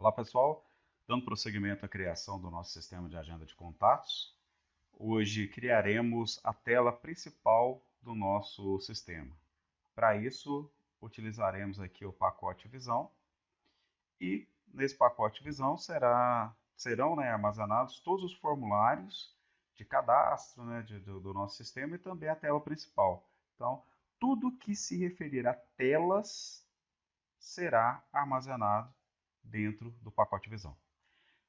Olá pessoal, dando prosseguimento à criação do nosso sistema de agenda de contatos, hoje criaremos a tela principal do nosso sistema. Para isso, utilizaremos aqui o pacote Visão e nesse pacote Visão serão armazenados todos os formulários de cadastro do nosso sistema e também a tela principal. Então, tudo que se referir a telas será armazenado dentro do pacote Visão.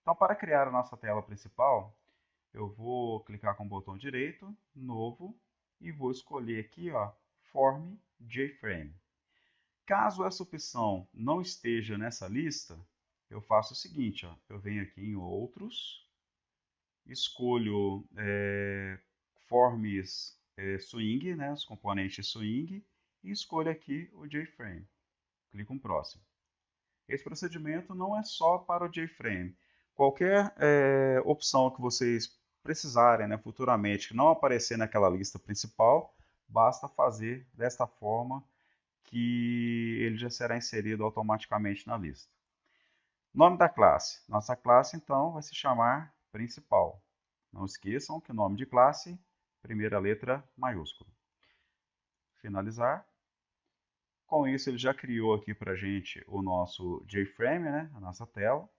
Então, para criar a nossa tela principal, eu vou clicar com o botão direito, Novo, e vou escolher aqui, Form JFrame. Caso essa opção não esteja nessa lista, eu faço o seguinte, eu venho aqui em Outros, escolho Forms Swing, os componentes Swing, e escolho aqui o JFrame. Clico em Próximo. Esse procedimento não é só para o JFrame. Qualquer opção que vocês precisarem futuramente que não aparecer naquela lista principal, basta fazer desta forma que ele já será inserido automaticamente na lista. Nome da classe. Nossa classe, então, vai se chamar principal. Não esqueçam que o nome de classe, primeira letra maiúscula. Finalizar. Com isso, ele já criou aqui para a gente o nosso JFrame, a nossa tela.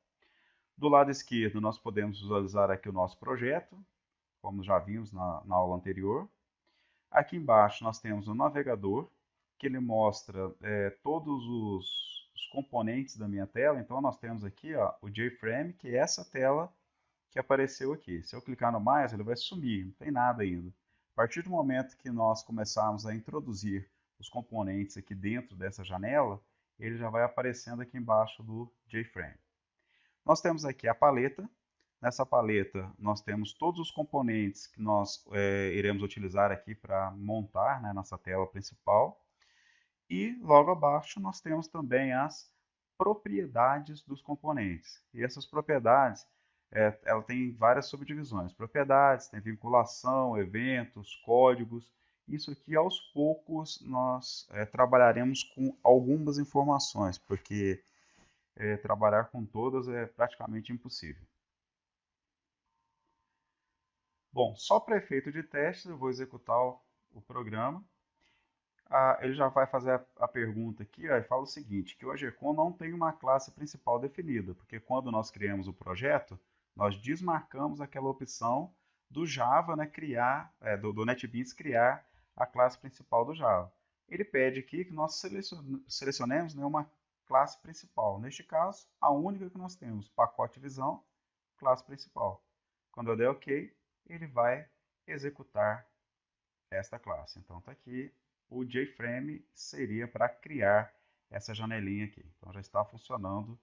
Do lado esquerdo, nós podemos visualizar aqui o nosso projeto, como já vimos na aula anterior. Aqui embaixo, nós temos o navegador, que ele mostra todos os componentes da minha tela. Então, nós temos aqui o JFrame, que é essa tela que apareceu aqui. Se eu clicar no mais, ele vai sumir, não tem nada ainda. A partir do momento que nós começarmos a introduzir os componentes aqui dentro dessa janela, ele já vai aparecendo aqui embaixo do JFrame. Nós temos aqui a paleta. Nessa paleta nós temos todos os componentes que nós iremos utilizar aqui para montar nossa tela principal. E logo abaixo nós temos também as propriedades dos componentes. E essas propriedades, ela tem várias subdivisões. Propriedades, tem vinculação, eventos, códigos. Isso aqui, aos poucos, nós trabalharemos com algumas informações, porque trabalhar com todas é praticamente impossível. Bom, só para efeito de teste, eu vou executar o programa. Ele já vai fazer a pergunta aqui, e fala o seguinte, que o AGCON não tem uma classe principal definida, porque quando nós criamos o projeto, nós desmarcamos aquela opção do Java, do NetBeans criar a classe principal do Java. Ele pede aqui que nós selecionemos uma classe principal. Neste caso, a única que nós temos, pacote Visão, classe principal. Quando eu der OK, ele vai executar esta classe. Então está aqui, o JFrame seria para criar essa janelinha aqui. Então já está funcionando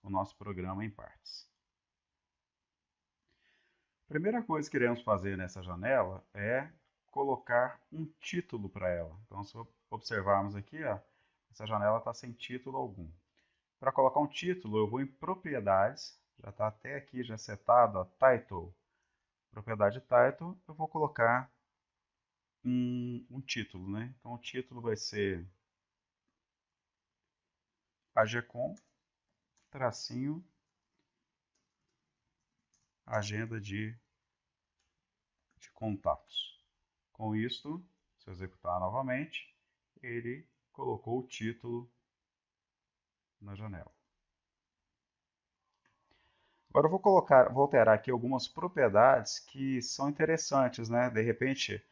o nosso programa em partes. A primeira coisa que iremos fazer nessa janela é colocar um título para ela. Então, se observarmos aqui, essa janela está sem título algum. Para colocar um título, eu vou em Propriedades, já está até aqui já setado, Title. Propriedade Title, eu vou colocar um título. Então, o título vai ser AGCON, tracinho, agenda de contatos. Com isto, se eu executar novamente, ele colocou o título na janela. Agora eu vou alterar aqui algumas propriedades que são interessantes, De repente,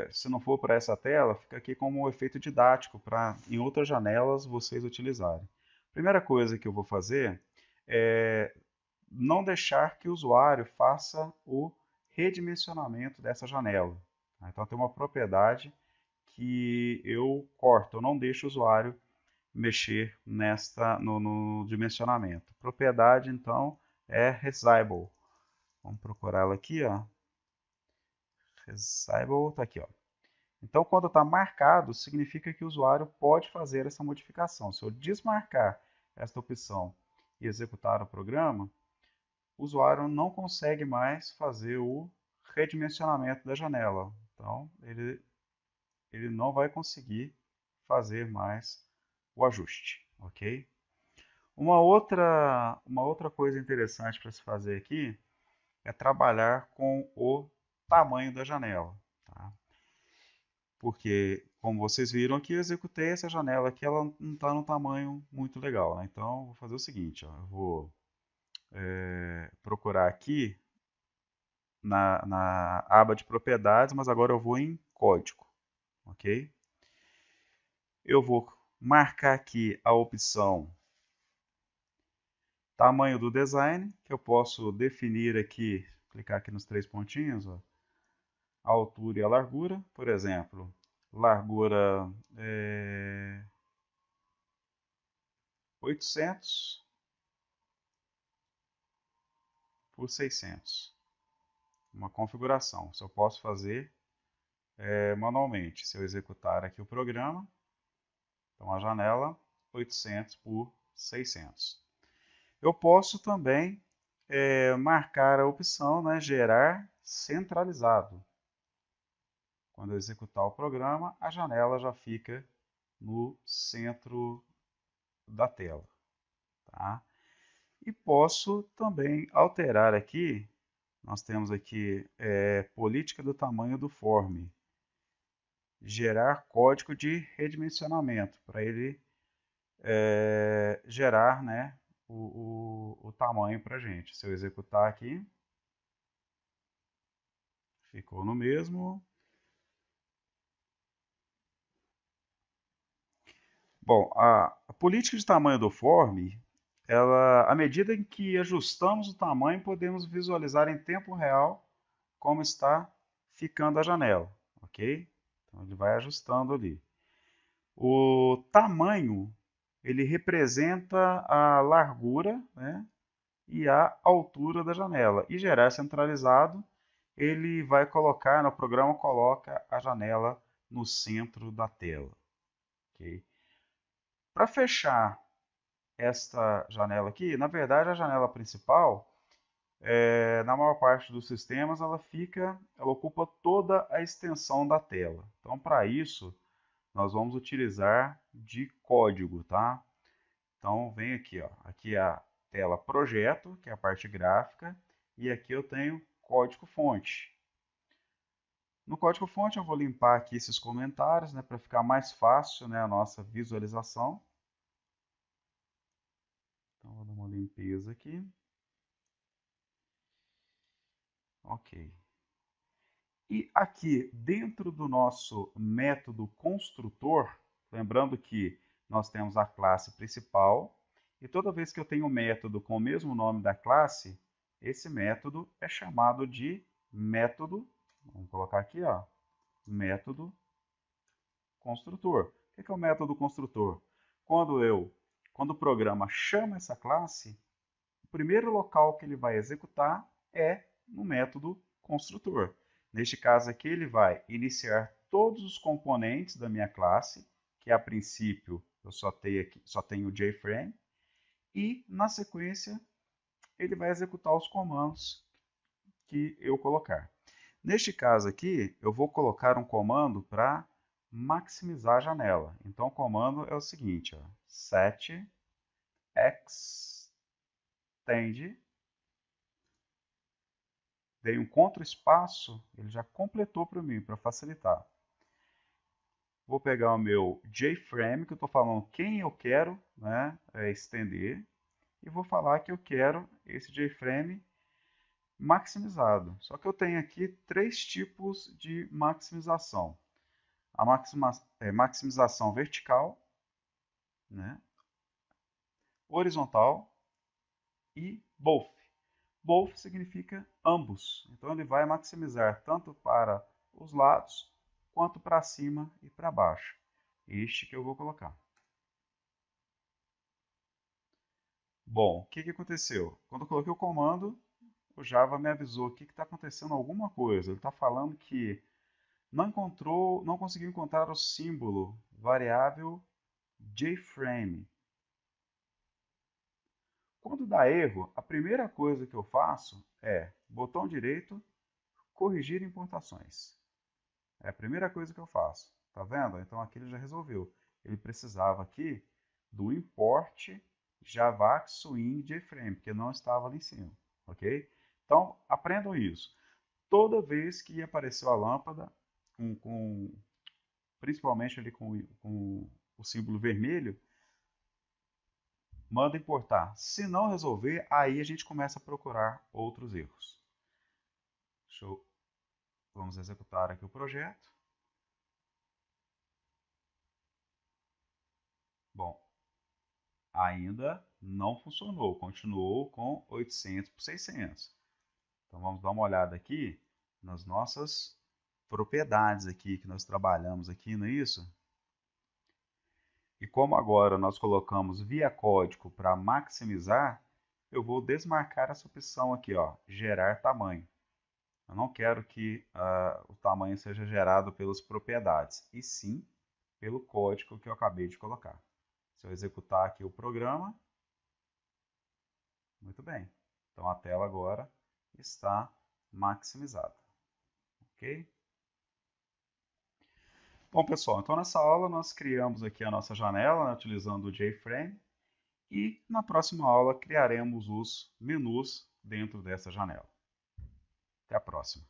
se não for para essa tela, fica aqui como um efeito didático para em outras janelas vocês utilizarem. Primeira coisa que eu vou fazer é não deixar que o usuário faça o redimensionamento dessa janela. Então tem uma propriedade que eu corto, eu não deixo o usuário mexer no dimensionamento. Propriedade, então, é Resizable. Vamos procurar ela aqui, Resizable está aqui, Então, quando está marcado, significa que o usuário pode fazer essa modificação. Se eu desmarcar esta opção e executar o programa, o usuário não consegue mais fazer o redimensionamento da janela. Então, ele não vai conseguir fazer mais o ajuste, ok? Uma outra coisa interessante para se fazer aqui é trabalhar com o tamanho da janela, tá? Porque, como vocês viram aqui, eu executei essa janela aqui, ela não está num tamanho muito legal, né? Então, vou fazer o seguinte, ó, eu vou procurar aqui na aba de propriedades, mas agora eu vou em código, ok? Eu vou marcar aqui a opção tamanho do design, que eu posso definir aqui, clicar aqui nos três pontinhos, ó, a altura e a largura, por exemplo, largura 800 por 600, uma configuração. Isso eu posso fazer manualmente, se eu executar aqui o programa. Então a janela 800 por 600. Eu posso também marcar a opção, né, gerar centralizado. Quando eu executar o programa, a janela já fica no centro da tela. Tá? E posso também alterar aqui, nós temos aqui política do tamanho do form, gerar código de redimensionamento, para ele gerar, né, o tamanho para a gente. Se eu executar aqui, ficou no mesmo. Bom, a política de tamanho do form, à medida em que ajustamos o tamanho, podemos visualizar em tempo real como está ficando a janela, ok? Então ele vai ajustando ali. O tamanho, ele representa a largura, né, e a altura da janela. E gerar centralizado, ele vai colocar, no programa coloca a janela no centro da tela. Okay? Para fechar esta janela aqui, na verdade a janela principal, na maior parte dos sistemas, ela ocupa toda a extensão da tela. Então, para isso, nós vamos utilizar de código, tá? Então, vem aqui, ó. Aqui é a tela projeto, que é a parte gráfica, e aqui eu tenho código-fonte. No código-fonte eu vou limpar aqui esses comentários, né, para ficar mais fácil, né, a nossa visualização. Então, vou dar uma limpeza aqui. Ok. E aqui, dentro do nosso método construtor, lembrando que nós temos a classe principal, e toda vez que eu tenho um método com o mesmo nome da classe, esse método é chamado de método, vamos colocar aqui, ó, método construtor. O que é o método construtor? Quando o programa chama essa classe, o primeiro local que ele vai executar é no método construtor. Neste caso aqui, ele vai iniciar todos os componentes da minha classe, que a princípio eu só tenho o JFrame, e na sequência ele vai executar os comandos que eu colocar. Neste caso aqui, eu vou colocar um comando para maximizar a janela. Então o comando é o seguinte, ó, set extend, dei um contra-espaço, ele já completou para mim, para facilitar. Vou pegar o meu JFrame, que eu estou falando quem eu quero, né, estender, e vou falar que eu quero esse JFrame maximizado. Só que eu tenho aqui três tipos de maximização. A maximização vertical, né, horizontal e both. Both significa ambos. Então ele vai maximizar tanto para os lados quanto para cima e para baixo. Este que eu vou colocar. Bom, o que aconteceu? Quando eu coloquei o comando, o Java me avisou que está acontecendo alguma coisa. Ele está falando que não conseguiu encontrar o símbolo variável JFrame. Quando dá erro, a primeira coisa que eu faço é botão direito, corrigir importações. É a primeira coisa que eu faço. Tá vendo? Então aqui ele já resolveu. Ele precisava aqui do import Javax Swing JFrame, porque não estava ali em cima, ok? Então, aprendam isso. Toda vez que apareceu a lâmpada, principalmente ali com o símbolo vermelho, manda importar. Se não resolver, aí a gente começa a procurar outros erros. Vamos executar aqui o projeto. Bom, ainda não funcionou, continuou com 800 por 600. Então vamos dar uma olhada aqui nas nossas propriedades aqui que nós trabalhamos aqui, não é isso? E como agora nós colocamos via código para maximizar, eu vou desmarcar essa opção aqui, ó, gerar tamanho. Eu não quero que o tamanho seja gerado pelas propriedades, e sim pelo código que eu acabei de colocar. Se eu executar aqui o programa, muito bem. Então a tela agora está maximizada. Ok? Bom, pessoal, então nessa aula nós criamos aqui a nossa janela, né, utilizando o JFrame, e na próxima aula criaremos os menus dentro dessa janela. Até a próxima.